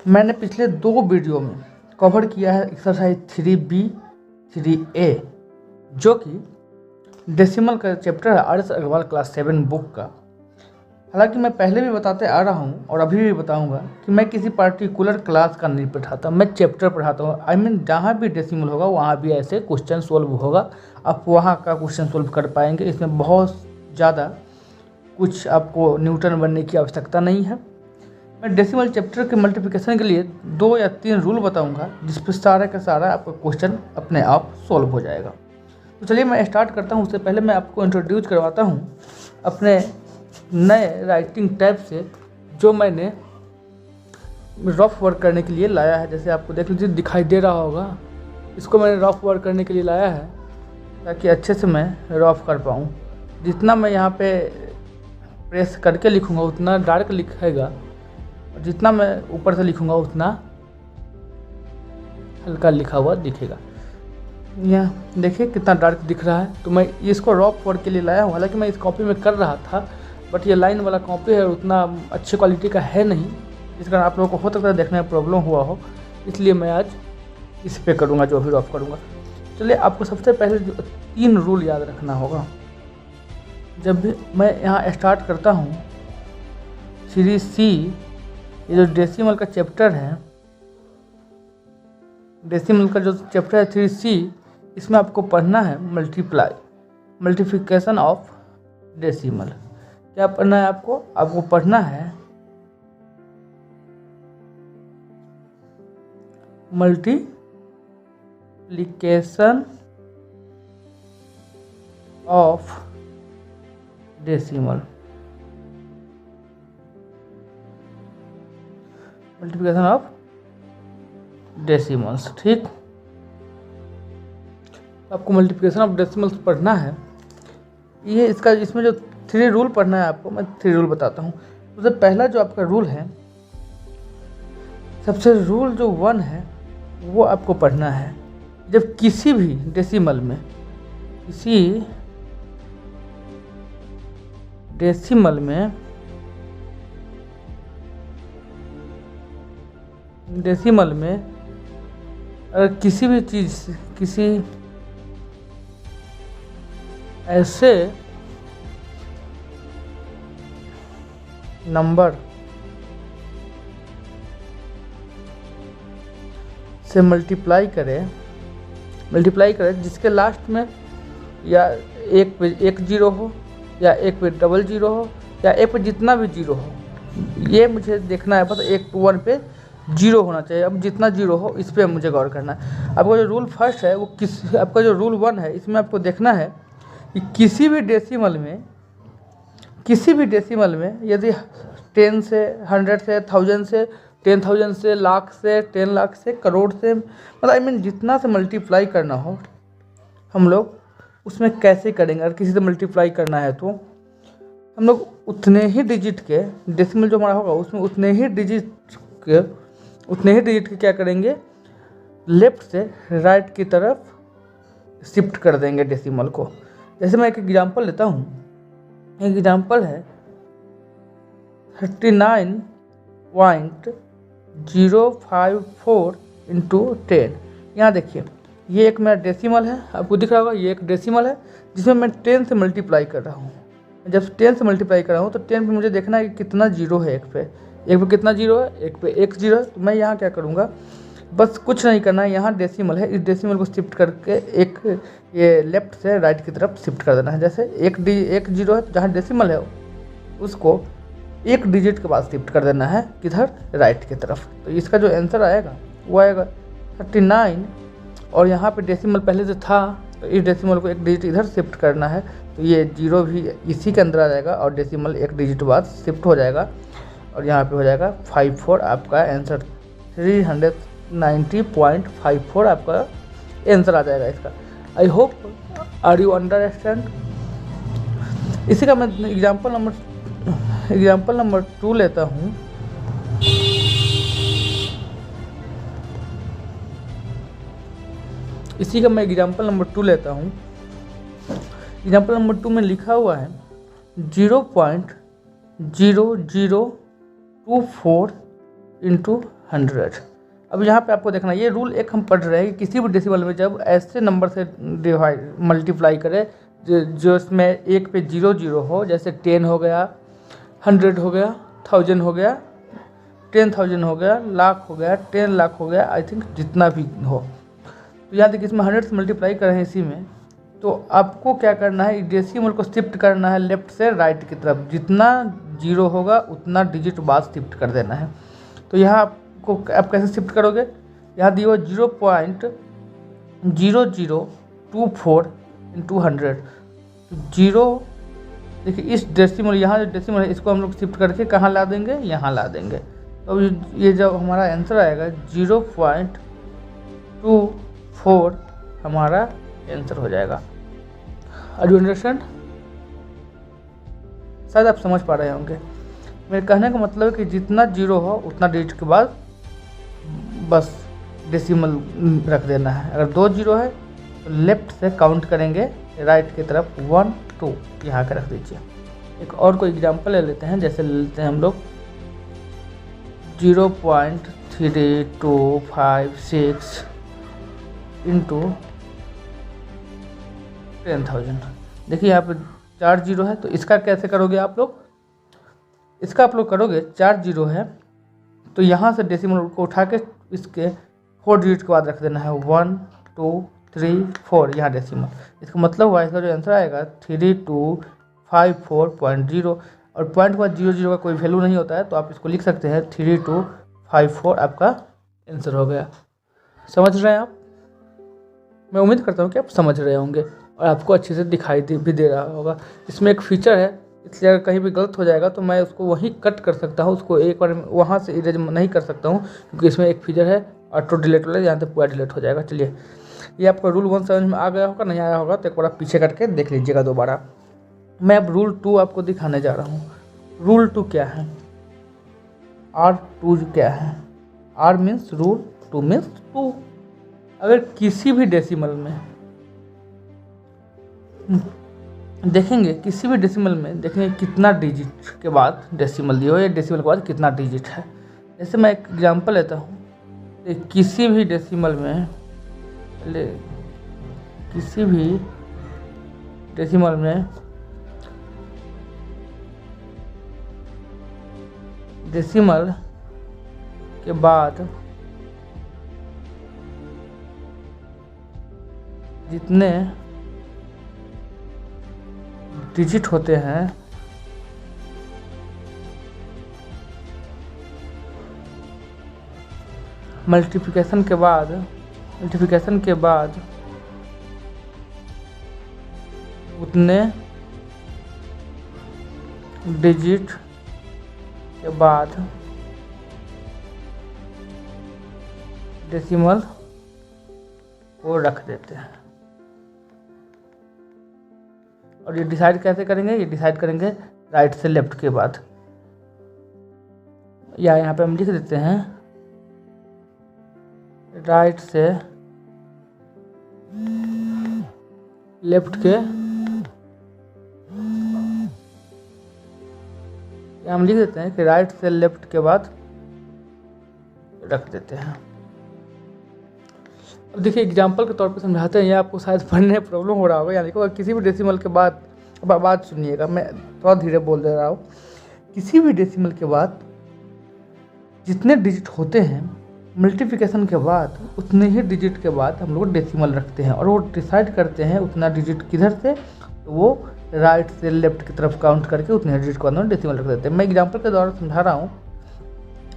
मैंने पिछले 2 वीडियो में कवर किया है एक्सरसाइज 3B 3A जो कि डेसिमल का चैप्टर है R S Aggarwal class 7 book का। हालांकि मैं पहले भी बताते आ रहा हूँ और अभी भी बताऊँगा कि मैं किसी पार्टिकुलर क्लास का नहीं पढ़ाता, मैं चैप्टर पढ़ाता हूँ। आई मीन जहाँ भी डेसिमल होगा वहाँ भी ऐसे क्वेश्चन सोल्व होगा, आप वहाँ का क्वेश्चन सोल्व कर पाएंगे। इसमें बहुत ज़्यादा कुछ आपको न्यूटन बनने की आवश्यकता नहीं है। मैं डेसिमल चैप्टर के मल्टीप्लिकेशन के लिए 2 या 3 रूल बताऊंगा जिस पर सारा का सारा आपका क्वेश्चन अपने आप सॉल्व हो जाएगा। तो चलिए मैं स्टार्ट करता हूँ। उससे पहले मैं आपको इंट्रोड्यूस करवाता हूँ अपने नए राइटिंग टैब से जो मैंने रफ वर्क करने के लिए लाया है। जैसे आपको देख लीजिए दिखाई दे रहा होगा, इसको मैंने रफ वर्क करने के लिए लाया है ताकि अच्छे से मैं रफ कर पाऊँ। जितना मैं यहाँ पे प्रेस करके लिखूँगा उतना डार्क लिखेगा और जितना मैं ऊपर से लिखूँगा उतना हल्का लिखा हुआ दिखेगा। यहाँ देखिए कितना डार्क दिख रहा है। तो मैं इसको रफ वर्क के लिए लाया हूँ। हालांकि मैं इस कॉपी में कर रहा था बट ये लाइन वाला कॉपी है, उतना अच्छी क्वालिटी का है नहीं, जिस कारण आप लोगों को हो सकता है देखने में प्रॉब्लम हुआ हो, इसलिए मैं आज इस पे करूँगा जो भी रफ करूँगा। चलिए आपको सबसे पहले जो 3 रूल याद रखना होगा जब भी मैं यहाँ स्टार्ट करता हूँ। सीरीज सी ये जो डेसिमल का चैप्टर है, डेसिमल का जो चैप्टर है 3C, इसमें आपको पढ़ना है मल्टीप्लिकेशन ऑफ डेसिमल। क्या पढ़ना है आपको? आपको पढ़ना है multiplication of decimal. Multiplication of decimals, ठीक। आपको मल्टीप्लिकेशन ऑफ डेसिमल्स पढ़ना है। ये इसका इसमें जो 3 रूल पढ़ना है आपको, मैं 3 रूल बताता हूँ। सबसे पहला जो आपका रूल है, सबसे रूल जो 1 है वो आपको पढ़ना है। जब किसी भी डेसिमल में अगर किसी भी चीज़ किसी ऐसे नंबर से मल्टीप्लाई करे जिसके लास्ट में या एक पे 1 जीरो हो या एक पे 00 हो या एक पे जितना भी जीरो हो, ये मुझे देखना है। बस एक 1 पे 0 होना चाहिए। अब जितना 0 हो इस पर मुझे गौर करना है। आपका जो रूल फर्स्ट है वो आपका जो रूल 1 है, इसमें आपको देखना है कि किसी भी डेसिमल में यदि 10 से 100 से 1000 से 10,000 से लाख से 10 लाख से करोड़ से, मतलब आई मीन जितना से मल्टीप्लाई करना हो हम लोग उसमें कैसे करेंगे। अगर किसी से मल्टीप्लाई करना है तो हम लोग उतने ही डिजिट के डेसिमल जो हमारा होगा उसमें उतने ही डिजिट के क्या करेंगे, लेफ्ट से राइट की तरफ शिफ्ट कर देंगे डेसिमल को। जैसे मैं एक एग्जांपल लेता हूँ। एक एग्जांपल है 39.054 इंटू 10। यहाँ देखिए ये एक मेरा डेसिमल है, आपको दिख रहा होगा ये एक डेसिमल है जिसमें मैं 10 से मल्टीप्लाई कर रहा हूँ। जब 10 से मल्टीप्लाई कर रहा हूँ तो 10 पे मुझे देखना है कि कितना जीरो है। एक पे कितना जीरो है, एक पे 1 जीरो है। तो मैं यहाँ क्या करूँगा, बस कुछ नहीं करना है। यहाँ डेसिमल है, इस डेसिमल को शिफ्ट करके एक ये लेफ्ट से राइट की तरफ शिफ्ट कर देना है। जैसे 1 जीरो है तो जहाँ डेसिमल है उसको 1 डिजिट के बाद शिफ्ट कर देना है किधर, राइट की तरफ। तो इसका जो आंसर आएगा वो आएगा 39। और यहाँ पे डेसिमल पहले से था तो इस डेसिमल को 1 डिजिट इधर शिफ्ट करना है, तो ये 0 भी इसी के अंदर आ जाएगा और डेसिमल 1 डिजिट बाद शिफ्ट हो जाएगा और यहाँ पे हो जाएगा 54। आपका आंसर 390.54 आपका आंसर आ जाएगा इसका। I hope are you understand. इसी का मैं एग्जाम्पल नंबर 2 लेता हूँ। एग्जाम्पल नंबर 2 में लिखा हुआ है 0.0024 इंटू 100। अब यहाँ पे आपको देखना, ये रूल एक हम पढ़ रहे हैं कि किसी भी डेसिमल में जब ऐसे नंबर से डिवाइड मल्टीप्लाई करें जो इसमें एक पे 0 हो, जैसे 10 हो गया, 100 हो गया, 1000 हो गया, 10,000 हो गया, लाख हो गया, 10 लाख हो गया, आई थिंक जितना भी हो। तो यहाँ देखिए इसमें 100 से मल्टीप्लाई कर रहे हैं इसी में, तो आपको क्या करना है, डेसिमल को शिफ्ट करना है लेफ्ट से राइट की तरफ, जितना 0 होगा उतना डिजिट बाद शिफ्ट कर देना है। तो यहाँ आपको आप कैसे शिफ्ट करोगे, यहाँ दिया हुआ 0.0024 इंटू 100। तो 0 देखिए इस डेसिमल, यहाँ जो डेसिमल है इसको हम लोग शिफ्ट करके कहाँ ला देंगे, यहाँ ला देंगे। तो ये जब हमारा आंसर आएगा 0.24 हमारा आंसर हो जाएगा। Are you understand? शायद आप समझ पा रहे होंगे। मेरे कहने का मतलब है कि जितना 0 हो उतना डिजिट के बाद बस डेसिमल रख देना है। अगर 2 0 है तो लेफ्ट से काउंट करेंगे राइट की तरफ 1 2 यहाँ का रख दीजिए। एक और कोई एग्जांपल ले लेते हैं, जैसे ले लेते हैं हम लोग 0.3256 इंटू 10,000। देखिए यहाँ पे 4 0 है, तो इसका कैसे करोगे आप लोग, इसका आप लोग करोगे 4 0 है तो यहाँ से डेसिमल को उठा के इसके 4 डिजिट के बाद रख देना है 1 2 3 4 यहाँ डेसिमल। इसका मतलब हुआ इसका जो आंसर आएगा 3254.0, और पॉइंट के बाद 0 का कोई वैल्यू नहीं होता है, तो आप इसको लिख सकते हैं 3254 आपका आंसर हो गया। समझ रहे हैं आप? मैं उम्मीद करता हूँ कि आप समझ रहे होंगे और आपको अच्छे से दिखाई भी दे रहा होगा। इसमें एक फीचर है, इसलिए अगर कहीं भी गलत हो जाएगा तो मैं उसको वहीं कट कर सकता हूँ, उसको एक बार वहाँ से इरेज नहीं कर सकता हूँ, क्योंकि इसमें एक फीचर है ऑटो डिलीट वाला, यहाँ से पूरा डिलीट हो जाएगा। चलिए, ये आपका रूल 1 समझ में आ गया होगा, नहीं आया होगा तो एक बार आप पीछे करके देख लीजिएगा दोबारा। मैं अब रूल 2 आपको दिखाने जा रहा हूँ। रूल 2 क्या है, R2 क्या है, R मीन्स रूल, 2 मीन्स 2। अगर किसी भी डेसिमल में देखेंगे, किसी भी डेसिमल में देखेंगे कितना डिजिट के बाद डेसिमल दिया हो या डेसिमल के बाद कितना डिजिट है। जैसे मैं एक एग्जांपल लेता हूँ, किसी भी डेसिमल में डेसिमल के बाद जितने डिजिट होते हैं मल्टीप्लिकेशन के बाद उतने डिजिट के बाद डेसिमल को रख देते हैं। और ये डिसाइड कैसे करेंगे, ये डिसाइड करेंगे राइट से लेफ्ट के बाद, या यहाँ पे हम लिख देते हैं राइट से लेफ्ट के, हम लिख देते हैं कि राइट से लेफ्ट के बाद रख देते हैं। अब देखिए एग्जांपल के तौर पे समझाते हैं, ये आपको शायद पढ़ने में प्रॉब्लम हो रहा होगा। यानी कि किसी भी डेसिमल के बाद, अब बात सुनिएगा, मैं थोड़ा धीरे बोल दे रहा हूँ। किसी भी डेसिमल के बाद जितने डिजिट होते हैं मल्टीप्लिकेशन के बाद उतने ही डिजिट के बाद हम लोग डेसिमल रखते हैं, और वो डिसाइड करते हैं उतना डिजिट किधर से, तो वो राइट से लेफ्ट की तरफ काउंट करके उतने डिजिट को अंदर डेसिमल रख देते हैं। मैं एग्जांपल के द्वारा समझा रहा हूँ,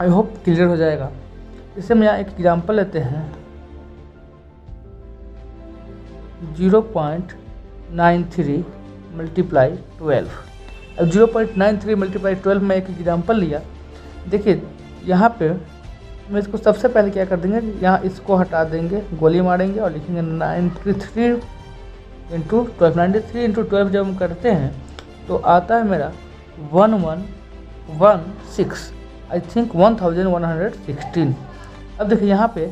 आई होप क्लियर हो जाएगा। इससे हम यहाँ एक एग्जांपल लेते हैं 0.93 मल्टीप्लाई 12। अब 0.93 मल्टीप्लाई 12 में एक एग्जांपल लिया। देखिए यहाँ पे मैं इसको सबसे पहले क्या कर देंगे, यहाँ इसको हटा देंगे, गोली मारेंगे और लिखेंगे 93 इंटू 12। 93 इंटू 12 जब हम करते हैं तो आता है मेरा 1116, आई थिंक 1116। अब देखिए यहाँ पे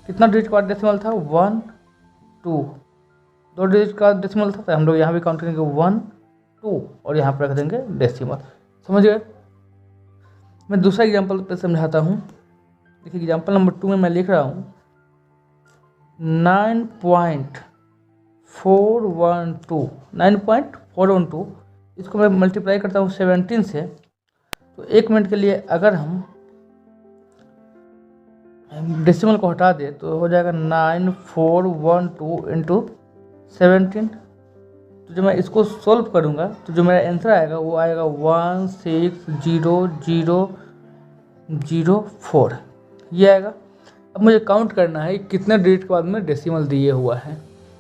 कितना डिजिट का डेसिमल था, 1 2, 2 डिजिट का डेसिमल था, तो हम लोग यहाँ भी काउंट करेंगे 1 2 और यहाँ पर रख देंगे डेसिमल। समझ गए? मैं दूसरा एग्जांपल पे समझाता हूँ। देखिए एग्जाम्पल नंबर 2 में मैं लिख रहा हूँ 9.412 इसको मैं मल्टीप्लाई करता हूँ 17 से। तो 1 मिनट के लिए अगर हम डेसिमल को हटा दें तो हो जाएगा 9412 इंटू 17। तो जब मैं इसको सॉल्व करूँगा तो जो मेरा आंसर आएगा वो आएगा 160004 ये आएगा। अब मुझे काउंट करना है कितने डिजिट के बाद में डेसिमल दिए हुआ है।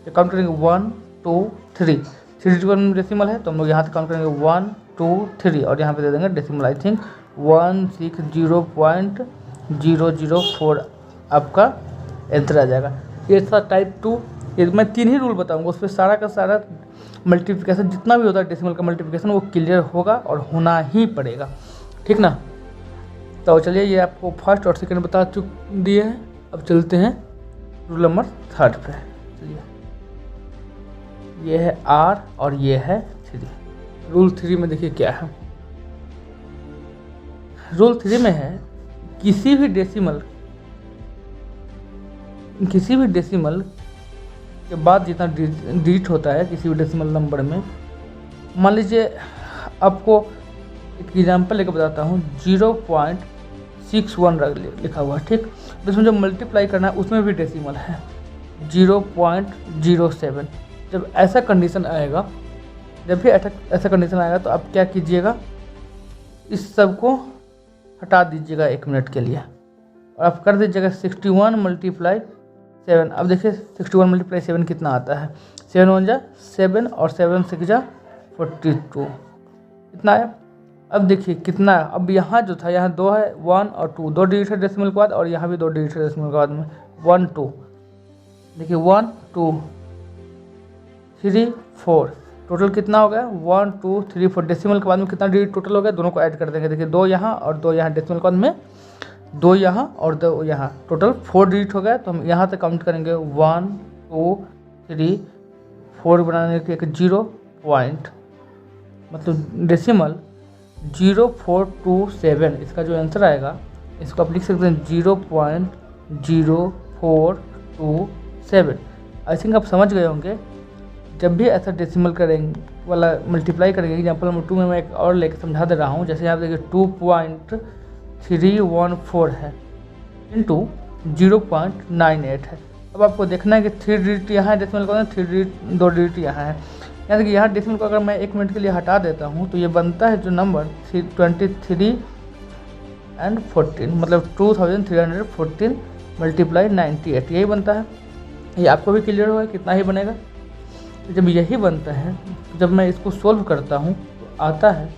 तो काउंट करेंगे 1 2 3 डिजिट के बाद में डेसिमल है तो हम लोग यहाँ से काउंट करेंगे 1 2 3 और यहाँ पे दे देंगे डेसिमल आई थिंक 160.004 आपका आंसर आ जाएगा। ये था टाइप 2। ये मैं 3 ही रूल बताऊंगा, उस पर सारा का सारा मल्टीप्लिकेशन जितना भी होता है डेसिमल का मल्टीप्लिकेशन वो क्लियर होगा और होना ही पड़ेगा, ठीक ना। तो चलिए ये आपको फर्स्ट और सेकंड बता दिए हैं। अब चलते हैं रूल नंबर 3 पे। चलिए ये है R और ये है 3। रूल 3 में देखिए क्या है। रूल 3 में है किसी भी डेसिमल के बाद जितना डिजिट होता है किसी भी डेसिमल नंबर में, मान लीजिए आपको एक एग्जांपल लेकर बताता हूँ 0.61 लिखा हुआ है, ठीक। तो इसमें जो मल्टीप्लाई करना है उसमें भी डेसिमल है 0.07। जब ऐसा कंडीशन आएगा, जब भी ऐसा कंडीशन आएगा तो आप क्या कीजिएगा, इस सब को हटा दीजिएगा 1 मिनट के लिए और आप कर दीजिएगा 61 × 7। अब देखिए 61 × 7 कितना आता है। 7 1 जा 7 और 7 6 जा 42 इतना है। अब देखिए कितना है। अब यहाँ जो था यहाँ 2 है 1 और 2 2 डिजिट है डेसिमल के बाद और यहाँ भी 2 डिजिट है डेसिमल के बाद में 1 2। देखिए 1 2 3 4 टोटल कितना हो गया 1 2 3 4। डेसिमल के बाद में कितना डिजिट टोटल हो गया, दोनों को ऐड कर देंगे। देखिए 2 यहाँ और 2 यहाँ, डेसिमल के बाद में 2 यहाँ और 2 यहाँ, टोटल 4 डिजिट हो गया। तो हम यहाँ से काउंट करेंगे 1 2 3 4 बनाने के एक 0 पॉइंट मतलब डेसिमल 0427। इसका जो आंसर आएगा इसको आप लिख सकते हैं 0.0427। आई थिंक आप समझ गए होंगे। जब भी ऐसा डेसिमल करेंगे वाला मल्टीप्लाई करेंगे, एग्जाम्पल नंबर 2 में मैं एक और लेकर समझा दे रहा हूँ। जैसे यहाँ देखिए 2.314 है इंटू 0.98 है। अब आपको देखना है कि 3 डिजिट यहाँ है डेसिमल का, 2 डिजिट यहाँ है। यहाँ देखिए यहाँ डेसिमल को अगर मैं 1 मिनट के लिए हटा देता हूँ तो ये बनता है जो नंबर 23 and 14 मतलब 2314 × 98 यही बनता है। ये आपको भी क्लियर होगा कितना ही बनेगा। तो जब यही बनता है, जब मैं इसको सोल्व करता हूँ तो आता है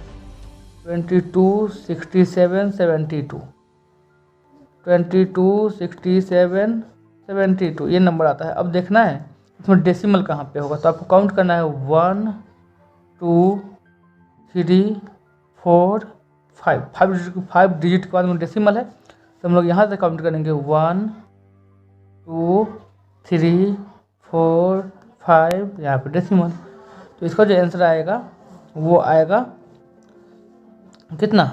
226772 ये नंबर आता है। अब देखना है इसमें डेसिमल कहाँ पे होगा, तो आपको काउंट करना है 1 2 3 4 5 डिजिट के बाद में डेसिमल है। तो हम लोग यहाँ से काउंट करेंगे 1 2 3 4 5 यहाँ पे डेसिमल। तो इसका जो आंसर आएगा वो आएगा कितना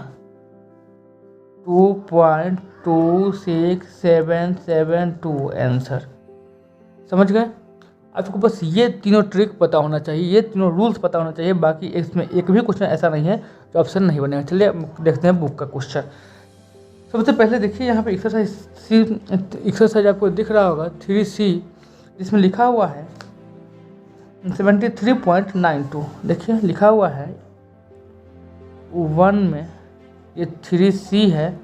2.26772 आंसर। समझ गए। आपको बस ये तीनों ट्रिक पता होना चाहिए, ये तीनों रूल्स पता होना चाहिए। बाकी इसमें एक भी क्वेश्चन ऐसा नहीं है जो ऑप्शन नहीं बनेगा। चलिए देखते हैं बुक का क्वेश्चन। सबसे पहले देखिए यहाँ पे एक्सरसाइज आपको दिख रहा होगा 3C, जिसमें लिखा हुआ है 73.92। देखिए लिखा हुआ है 1 में ये 3C है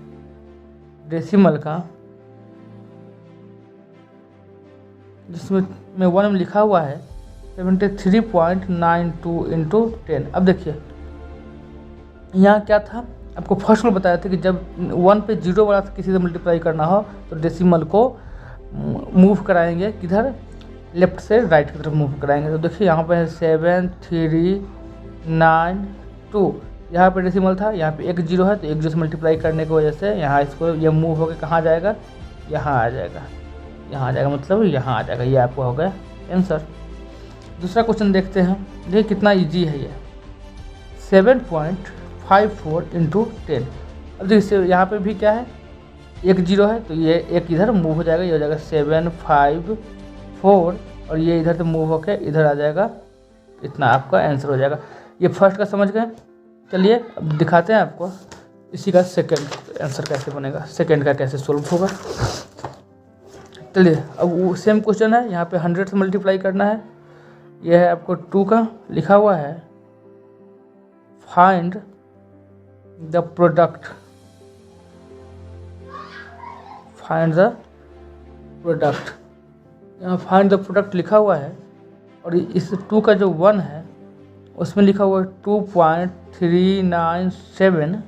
डेसिमल का, जिसमें 1 में लिखा हुआ है 73.92 × 10। अब देखिए यहाँ क्या था, आपको फर्स्ट में बताया था कि जब 1 पे 0 वाला किसी से मल्टीप्लाई करना हो तो डेसिमल को मूव कराएंगे, किधर, लेफ्ट से राइट की तरफ मूव कराएंगे। तो देखिए यहाँ पे है 7392, यहाँ पे डेसिमल था, यहाँ पे एक 0 है तो एक 0 से मल्टीप्लाई करने की वजह से यहाँ इसको ये मूव होकर कहाँ जाएगा, यहाँ आ जाएगा, यहाँ आ जाएगा, मतलब यहाँ आ जाएगा। ये आपको हो गया आंसर। दूसरा क्वेश्चन देखते हैं। देखिए कितना इजी है ये 7.54 × 10। अब देखिए यहाँ पे भी क्या है एक 0 है तो ये एक इधर मूव हो जाएगा, ये हो जाएगा 7 5 4 और ये इधर से मूव होकर इधर आ जाएगा, इतना आपका आंसर हो जाएगा। ये फर्स्ट का समझ गए। चलिए अब दिखाते हैं आपको इसी का सेकंड आंसर कैसे बनेगा, सेकंड का कैसे सोल्व होगा। चलिए अब वो सेम क्वेश्चन है, यहाँ पे 100 से मल्टीप्लाई करना है। यह है आपको 2 का लिखा हुआ है, find the product, find the product, यहाँ फाइंड द प्रोडक्ट लिखा हुआ है और इस 2 का जो 1 है उसमें लिखा हुआ है 2.397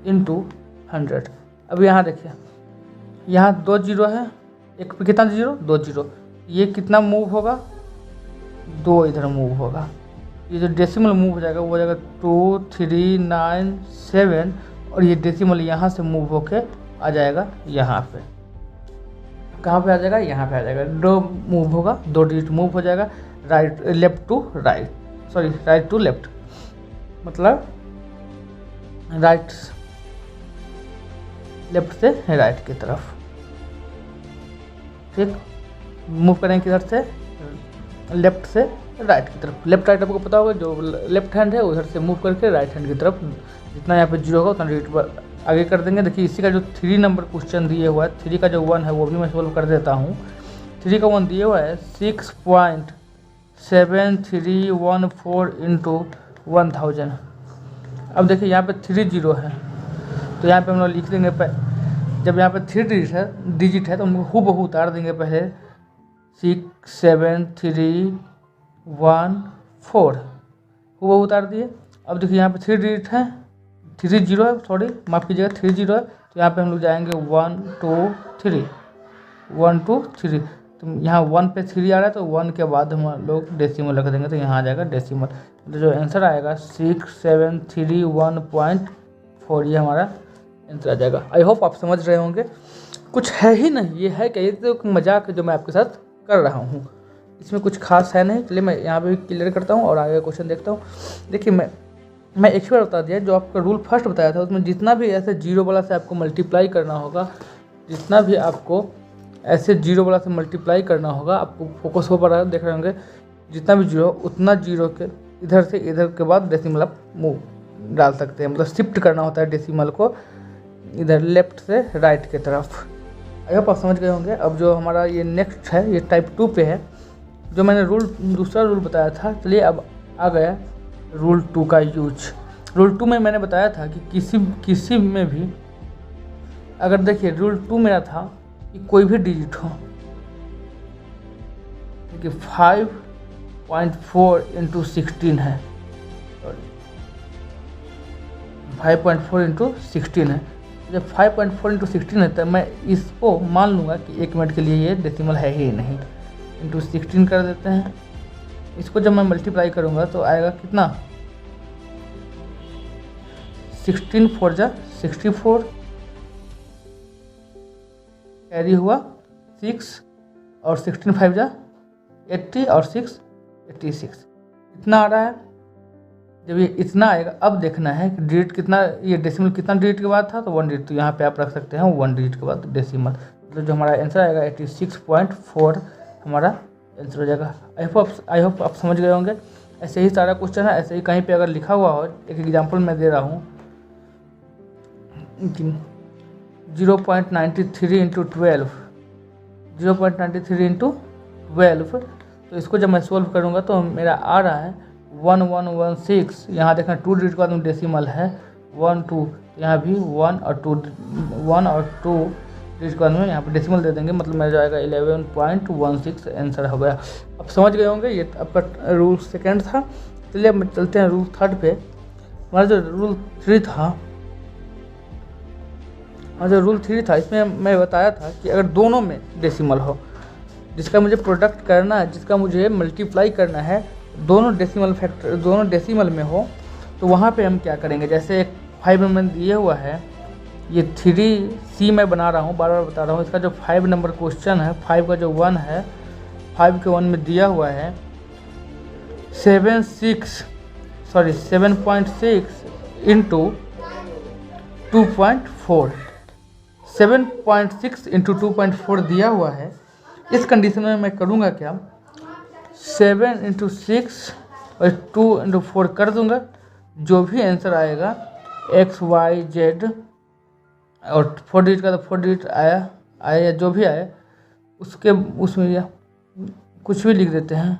इंटू 100। अब यहाँ देखिए, यहाँ 2 0 है, एक पे कितना 0 2 0, ये कितना मूव होगा 2 इधर मूव होगा, ये जो डेसिमल मूव हो जाएगा वो हो जाएगा 2397 और ये डेसिमल यहाँ से मूव होके आ जाएगा यहाँ पे, कहाँ पे आ जाएगा यहाँ पे आ जाएगा, 2 मूव होगा, 2 डिजिट मूव हो जाएगा right left to right, sorry right to left, मतलब राइट लेफ्ट से राइट की तरफ, ठीक। मूव करेंगे किधर से, लेफ्ट से राइट की तरफ। लेफ्ट राइट आपको पता होगा, जो लेफ्ट हैंड है उधर से मूव करके राइट हैंड की तरफ, जितना यहाँ पे 0 होगा उतना डिजिट आगे कर देंगे। देखिए इसी का जो 3 नंबर क्वेश्चन दिए हुआ है, 3 का जो 1 है वो भी मैं सोल्व कर देता हूँ। 3 का 1 दिए हुआ है 6.7314 इंटू 1000। अब देखिए यहाँ पे 3 0 है तो यहाँ पे हम लोग लिख देंगे, जब यहाँ पे 3 डिजिट है तो हम हूबहू उतार देंगे पहले 67314 हूबहू उतार दिए। अब देखिए यहाँ पे 3 डिजिट है, 3 0 है, सॉरी माफ़ कीजिएगा 3 0 है, तो यहाँ पे हम लोग जाएंगे 1 2 3 1 2 3, तो यहाँ 1 पे 3 आ रहा है तो 1 के बाद हम लोग डेसिमल रख देंगे तो यहाँ आ जाएगा डेसिमल, तो जो आंसर आएगा 6731.4 ये हमारा आंसर आ जाएगा। आई होप आप समझ रहे होंगे, कुछ है ही नहीं, ये है क्या, ये तो मजाक जो मैं आपके साथ कर रहा हूँ, इसमें कुछ खास है नहीं। चलिए मैं यहाँ पे क्लियर करता हूँ और आगे क्वेश्चन देखता हूँ। देखिए मैं एक बार बता दिया, जो आपका रूल फर्स्ट बताया था उसमें जितना भी ऐसे 0 वाला से आपको मल्टीप्लाई करना होगा, जितना भी आपको ऐसे 0 वाला से मल्टीप्लाई करना होगा, आपको फोकस हो पा रहा है, देख रहे होंगे, जितना भी 0 उतना 0 के इधर से इधर के बाद डेसिमल आप मूव डाल सकते हैं, मतलब शिफ्ट करना होता है डेसिमल को इधर लेफ्ट से राइट की तरफ। आई होप आप समझ गए होंगे। अब जो हमारा ये नेक्स्ट है ये टाइप 2 पे है, जो मैंने दूसरा रूल बताया था। चलिए अब आ गया रूल 2 का यूज। रूल 2 में मैंने बताया था कि किसी में भी अगर देखिए रूल 2 मेरा था कि कोई भी डिजिट हो, देखिए 5.4 इंटू 16 है, 5.4 इंटू 16 है, जब 5.4 इंटू 16 है तो मैं इसको मान लूँगा कि 1 मिनट के लिए ये डेसिमल है ही नहीं, इंटू 16 कर देते हैं। इसको जब मैं मल्टीप्लाई करूँगा तो आएगा कितना, 16 4 जा 64, कैरी हुआ 6 और 16 5 जा 80 और 6 86, इतना आ रहा है। जब ये इतना आएगा अब देखना है कि डिजिट कितना, ये डेसिमल कितना डिजिट के बाद था, तो 1 डिजिट, तो यहाँ पे आप रख सकते हैं 1 डिजिट के बाद डेसिमल, मतलब जो हमारा आंसर आएगा 86.4 हमारा आंसर हो जाएगा। आई होप आप समझ गए होंगे। ऐसे ही सारा क्वेश्चन है, ऐसे ही कहीं पे अगर लिखा हुआ हो, एक एग्जांपल मैं दे रहा हूँ 0.93 इंटू 12, 0.93 इंटू 12, तो इसको जब मैं सोल्व करूँगा तो मेरा आ रहा है 1116। यहाँ देखना 2 डिजिट के बाद में डेसिमल है 1 2, यहाँ भी 1 और 2 डिजिट के बाद में यहाँ पर डेसिमल दे देंगे, मतलब मेरा जाएगा 11.16 आंसर हो गया। अब समझ गए होंगे, ये आपका रूल सेकंड था। चलिए अब चलते हैं रूल थर्ड पे। हमारा जो रूल 3 था, इसमें मैं बताया था कि अगर दोनों में डेसिमल हो, जिसका मुझे प्रोडक्ट करना है, जिसका मुझे मल्टीप्लाई करना है, दोनों डेसिमल में हो, तो वहाँ पे हम क्या करेंगे। जैसे एक 5 में दिए हुआ है, ये 3C मैं बना रहा हूँ, बार बार बता रहा हूँ। इसका जो 5 नंबर क्वेश्चन है, 5 का जो 1 है, 5 के 1 में दिया हुआ है 7.6 इंटू 2.4, 7.6 इंटू 2.4 दिया हुआ है। इस कंडीशन में मैं करूँगा क्या, 7 इंटू 6 और 2 इंटू 4 कर दूँगा, जो भी आंसर आएगा XYZ और 4 डिजिट का तो 4 डिजिट आया या जो भी आया उसके उसमें या कुछ भी लिख देते हैं,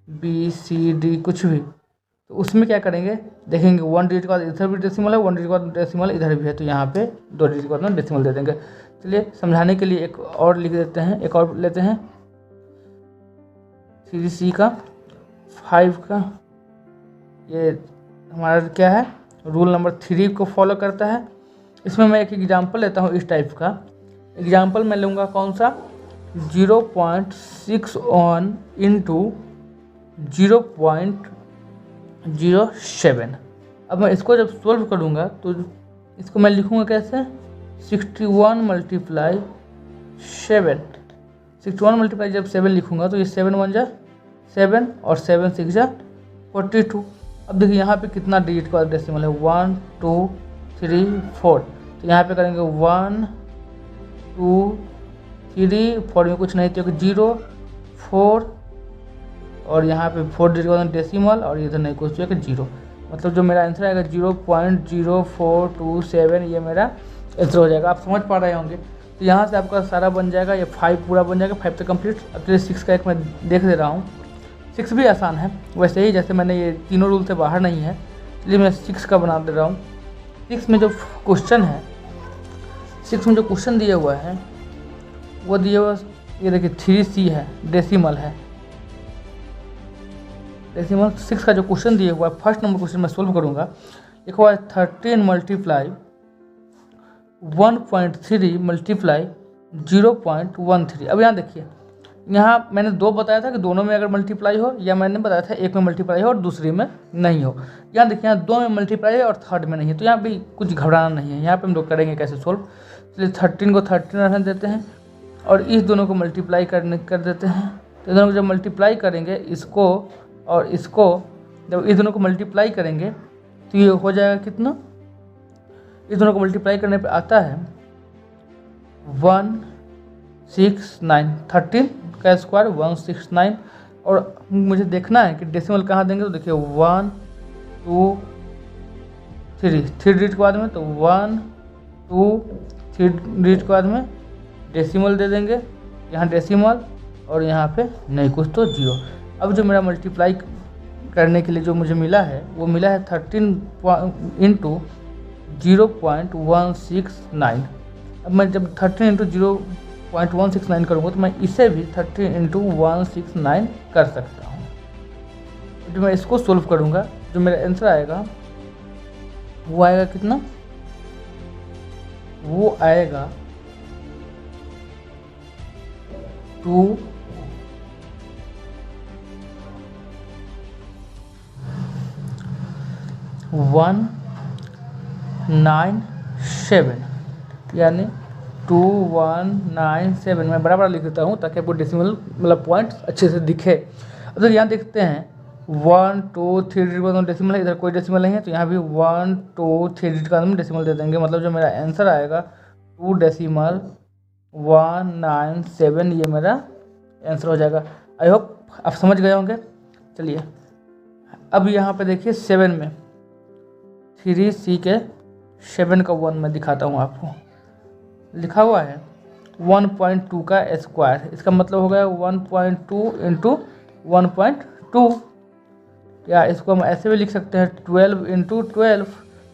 BCD कुछ भी, तो उसमें क्या करेंगे देखेंगे 1 डिजिट के बाद इधर भी डेसिमल है, 1 डिजिट के बाद डेसिमल इधर भी है, तो यहाँ पे 2 डिजिट के बाद डेसिमल दे देंगे। चलिए समझाने के लिए एक और लिख देते हैं, एक और लेते हैं 3C का 5 का, ये हमारा क्या है रूल नंबर 3 को फॉलो करता है। इसमें मैं एक एग्जांपल लेता हूँ इस टाइप का। एग्जांपल मैं लूँगा कौन सा, 0.61 इंटू 0.07। अब मैं इसको जब सोल्व करूँगा तो इसको मैं लिखूँगा कैसे, 61 मल्टीप्लाई 7। 61 मल्टीप्लाई जब 7 लिखूँगा तो ये 7 1 जा 7 और 7 6 जा 42। अब देखिए यहाँ पे कितना डिजिट का डेसिमल है, 1 2 3 4, तो यहाँ पे करेंगे 1 2 3 4 में कुछ नहीं तो 0 4 और यहाँ पे 4 डिजिट का डेसिमल और इधर नहीं कुछ तो 0, मतलब जो मेरा आंसर आएगा 0.0427 ये मेरा आंसर हो जाएगा। आप समझ पा रहे होंगे। तो यहाँ से आपका सारा बन जाएगा, ये 5 पूरा बन जाएगा, 5 तो कंप्लीट। अब चलिए 6 का एक मैं देख दे रहा हूँ। 6 भी आसान है वैसे ही, जैसे मैंने ये तीनों रूल से बाहर नहीं है, इसलिए मैं 6 का बना दे रहा हूँ। 6 में जो क्वेश्चन है, 6 में जो क्वेश्चन दिया हुआ है वो दिया हुआ ये देखिए 3C है, डेसिमल है, डेसिमल 6 का जो क्वेश्चन दिया हुआ है, फर्स्ट नंबर क्वेश्चन मैं सोल्व करूँगा। लिखा हुआ है 13 मल्टीप्लाई 1.3 मल्टीप्लाई 0.13। अब यहाँ देखिए, यहाँ मैंने 2 बताया था कि दोनों में अगर मल्टीप्लाई हो, या मैंने बताया था एक में मल्टीप्लाई हो और दूसरी में नहीं हो। यहाँ देखिए यहाँ 2 में मल्टीप्लाई है और थर्ड में नहीं है, तो यहाँ भी कुछ घबराना नहीं है। यहाँ पे हम लोग करेंगे कैसे सोल्व, इसलिए 13 को 13 रहने देते हैं और इस दोनों को मल्टीप्लाई कर देते हैं। तो दोनों को जब मल्टीप्लाई करेंगे इसको और इसको, जब इस दोनों को मल्टीप्लाई करेंगे तो ये हो जाएगा कितना, इस दोनों को मल्टीप्लाई करने पे आता है 169, 13 का स्क्वायर 169। और मुझे देखना है कि डेसिमल कहाँ देंगे, तो देखिए 1 2 3 डिजिट के बाद में, तो 1 2 3 डिजिट के बाद में डेसिमल दे देंगे, यहाँ डेसिमल और यहाँ पे नहीं कुछ तो 0। अब जो मेरा मल्टीप्लाई करने के लिए जो मुझे मिला है वो मिला है 13 इंटू 0.169। अब मैं जब 13 इंटू 0.169 करूँगा तो मैं इसे भी 13 इंटू 169 कर सकता हूँ। जब मैं इसको सोल्व करूँगा जो मेरा आंसर आएगा वो आएगा कितना, वो आएगा 2197, यानी 2197 मैं बराबर लिख देता हूँ ताकि आपको डेसिमल मतलब पॉइंट अच्छे से दिखे। अब तो यहाँ देखते हैं 1 2 3 डिजिट का डेसिमल है, इधर कोई डेसिमल नहीं है, तो यहाँ भी 1 2 3 डिजिट का हम डेसिमल दे देंगे। मतलब जो मेरा आंसर आएगा 2.197 ये मेरा आंसर हो जाएगा। आई होप आप समझ गए होंगे। चलिए अब यहाँ पे देखिए 7 में 3C के 7 का 1 मैं दिखाता हूँ आपको। लिखा हुआ है 1.2 का स्क्वायर, इसका मतलब हो गया 1.2 इंटू 1.2, या इसको हम ऐसे भी लिख सकते हैं 12 इंटू 12।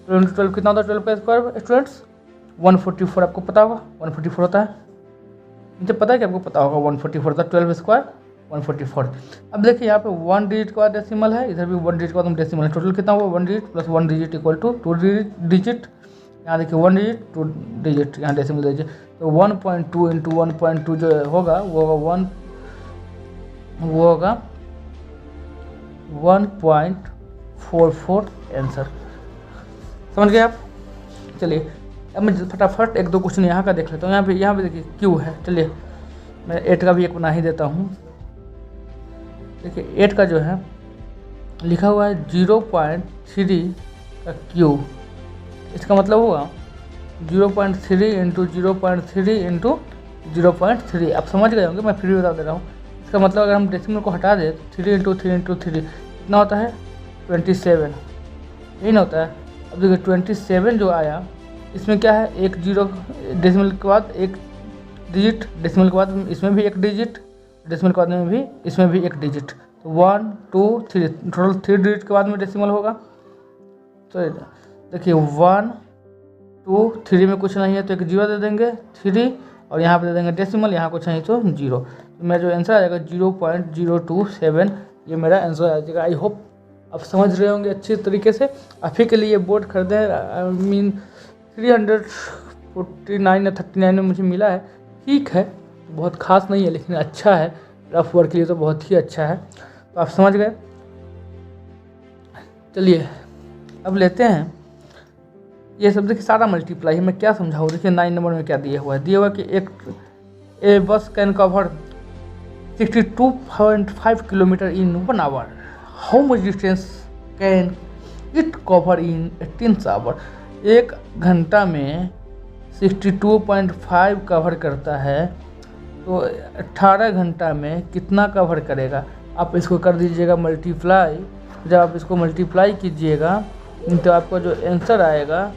12 इंटू 12 कितना होता है 12 का स्क्वायर स्टूडेंट्स, 144 आपको पता होगा 144 होता है, मुझे पता है कि आपको पता होगा 144 होता है, 12 स्क्वायर 144। अब देखिए यहाँ पे 1 डिजिट का डेसिमल है, इधर भी 1 डिजिट का डेसिमल है, टोटल कितना हुआ 1 digit plus 1 digit equal to 2 digit. यहाँ देखिए 1 डिजिट 2 डिजिट यहाँ डेसिमल दीजिए, तो 1.2 इंटू 1.2 जो होगा वो होगा 1.44 आंसर। समझ गए आप। चलिए अब मैं फटाफट 1-2 क्वेश्चन यहाँ का देख लेता हूँ। यहाँ पे देखिए क्यू है, चलिए मैं 8 का भी एक बना ही देता हूँ। देखिए 8 का जो है लिखा हुआ है 0.3 का क्यूब, इसका मतलब होगा 0.3 इंटू 0.3 इंटू 0.3। आप समझ गए होंगे, मैं फिर भी बता दे रहा हूँ। इसका मतलब अगर हम डेसिमल को हटा दें तो 3 इंटू 3 इंटू 3 कितना होता है 27, यही ना होता है। अब देखिए 27 जो आया इसमें क्या है, एक जीरो डेसिमल के बाद एक डिजिट, डेसिमल के बाद इसमें भी एक डिजिट, डेसिमल के बाद में भी इसमें भी एक डिजिट, तो 1 2 3 टोटल 3 डिजिट के बाद में डेसिमल होगा। तो देखिए 1 2 3 में कुछ नहीं है तो एक जीरो दे देंगे 3, और यहाँ पे दे देंगे डेसिमल, यहाँ कुछ नहीं तो जीरो। तो मेरा जो आंसर आ जाएगा 0.027, ये मेरा आंसर आ जाएगा। आई होप आप समझ रहे होंगे अच्छे तरीके से। आप ही के लिए बोर्ड खरीदे, आई मीन 349 या 39 में मुझे मिला है, ठीक है, बहुत खास नहीं है लेकिन अच्छा है, रफ वर्क के लिए तो बहुत ही अच्छा है। तो आप समझ गए। चलिए अब लेते हैं, ये सब देखिए सारा मल्टीप्लाई है, मैं क्या समझाऊँ। देखिए 9 नंबर में क्या दिया हुआ है, दिया हुआ है कि एक a bus can cover 62.5 kilometre in 1 hour, how much distance can it cover in 18 hour. एक घंटा में 62.5 कवर करता है, तो 18 घंटा में कितना कवर करेगा। आप इसको कर दीजिएगा मल्टीप्लाई। जब आप इसको मल्टीप्लाई कीजिएगा तो आपका जो आंसर आएगा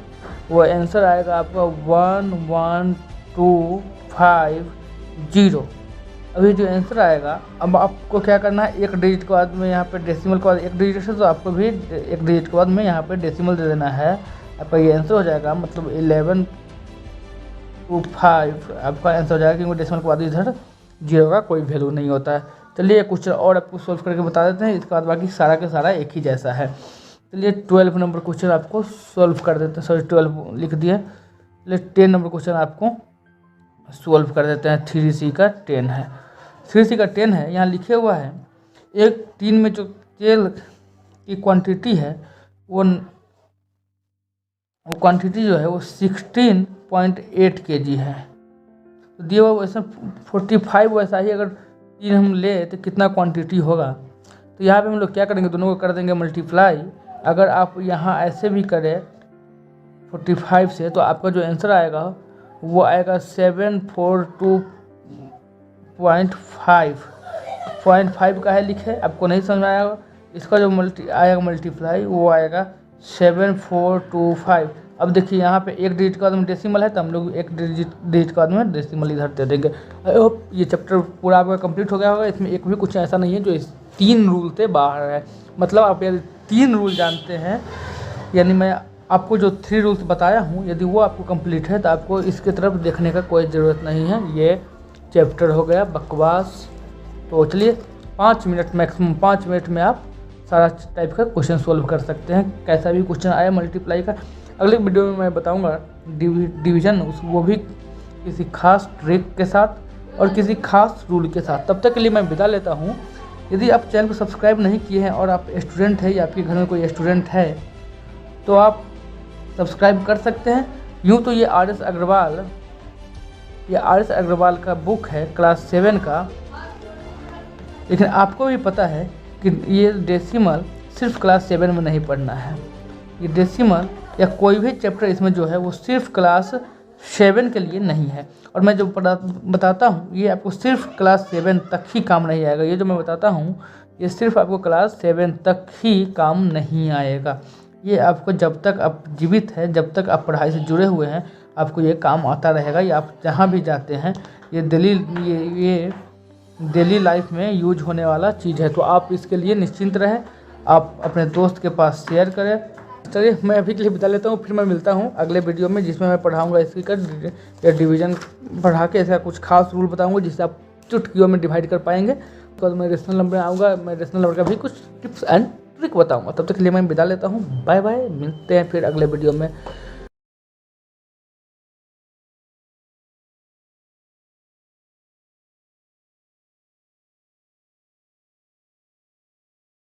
वो आंसर आएगा आपका 11250। अभी जो आंसर आएगा, अब आपको क्या करना है, एक डिजिट के बाद में यहाँ पे डेसिमल के बाद एक डिजिट है तो आपको भी एक डिजिट के बाद में यहाँ पे डेसिमल दे देना है। आपका ये आंसर हो जाएगा, मतलब 1125 आपका आंसर हो जाएगा, क्योंकि डेसिमल के बाद इधर जीरो का कोई वैल्यू नहीं होता है। चलिए कुछ और आपको सॉल्व करके बता देते हैं, इसके बाद बाकी सारा का सारा एक ही जैसा है। चलिए 12 नंबर क्वेश्चन आपको सॉल्व कर देते हैं, सॉरी 12 लिख दिए। चलिए 10 नंबर क्वेश्चन आपको सॉल्व कर देते हैं। 3C का 10 है, 3C का 10 है। यहाँ लिखे हुआ है एक टीन में जो तेल की क्वांटिटी है वो क्वांटिटी जो है वो 16.8 kg है। तो दिए हुआ वैसे 45 वैसा ही अगर टीन हम ले तो कितना क्वांटिटी होगा। तो यहाँ पे हम लोग क्या करेंगे, दोनों को कर देंगे मल्टीप्लाई। अगर आप यहाँ ऐसे भी करें 45 से, तो आपका जो आंसर आएगा वो आएगा 742.5 का है लिखे, आपको नहीं समझ में आएगा। इसका जो आएगा मल्टीप्लाई वो आएगा 7425। अब देखिए यहाँ पे एक डिजिट के बाद में डेसिमल है, तो हम लोग एक डिजिट के बाद में डेसिमल इधर दे देंगे। आई होप ये चैप्टर पूरा आपका कंप्लीट हो गया होगा। इसमें एक भी कुछ ऐसा नहीं है जो इस 3 रूल से बाहर है। मतलब आप यदि 3 रूल जानते हैं, यानी मैं आपको जो 3 रूल्स बताया हूँ, यदि वो आपको कंप्लीट है तो आपको इसके तरफ देखने का कोई ज़रूरत नहीं है। ये चैप्टर हो गया बकवास। तो चलिए 5 मिनट, मैक्सिमम 5 मिनट में आप सारा टाइप का क्वेश्चन सोल्व कर सकते हैं। कैसा भी क्वेश्चन आया मल्टीप्लाई का, अगले वीडियो में मैं बताऊंगा डिवीजन, वो भी किसी खास ट्रिक के साथ और किसी खास रूल के साथ। तब तक के लिए मैं विदा लेता हूँ। यदि आप चैनल को सब्सक्राइब नहीं किए हैं और आप स्टूडेंट हैं या आपके घर में कोई स्टूडेंट है तो आप सब्सक्राइब कर सकते हैं। यूँ तो ये आर एस अग्रवाल का बुक है क्लास 7 का, लेकिन आपको भी पता है कि ये डेसिमल सिर्फ क्लास 7 में नहीं पढ़ना है। ये डेसिमल या कोई भी चैप्टर इसमें जो है वो सिर्फ क्लास 7 के लिए नहीं है। और मैं जो बताता हूँ ये आपको सिर्फ क्लास 7 तक ही काम नहीं आएगा। ये जो मैं बताता हूँ ये सिर्फ आपको क्लास 7 तक ही काम नहीं आएगा। ये आपको जब तक आप जीवित हैं, जब तक आप पढ़ाई से जुड़े हुए हैं, आपको ये काम आता रहेगा। ये आप जहाँ भी जाते हैं ये डेली लाइफ में यूज होने वाला चीज़ है। तो आप इसके लिए निश्चिंत रहें, आप अपने दोस्त के पास शेयर करें। चलिए मैं अभी के लिए बता लेता हूँ, फिर मैं मिलता हूँ अगले वीडियो में जिसमें मैं पढ़ाऊँगा इसकी या डिवीज़न पढ़ा के ऐसा कुछ खास रूल बताऊँगा जिससे आप चुटकियों में डिवाइड कर पाएंगे। तो मैं रेशनल नंबर में आऊँगा, मैं रेशनल नंबर का भी कुछ टिप्स एंड ट्रिक बताऊँगा। तब तक के लिए मैं विदा लेता हूँ, बाय बाय, मिलते हैं फिर अगले वीडियो में।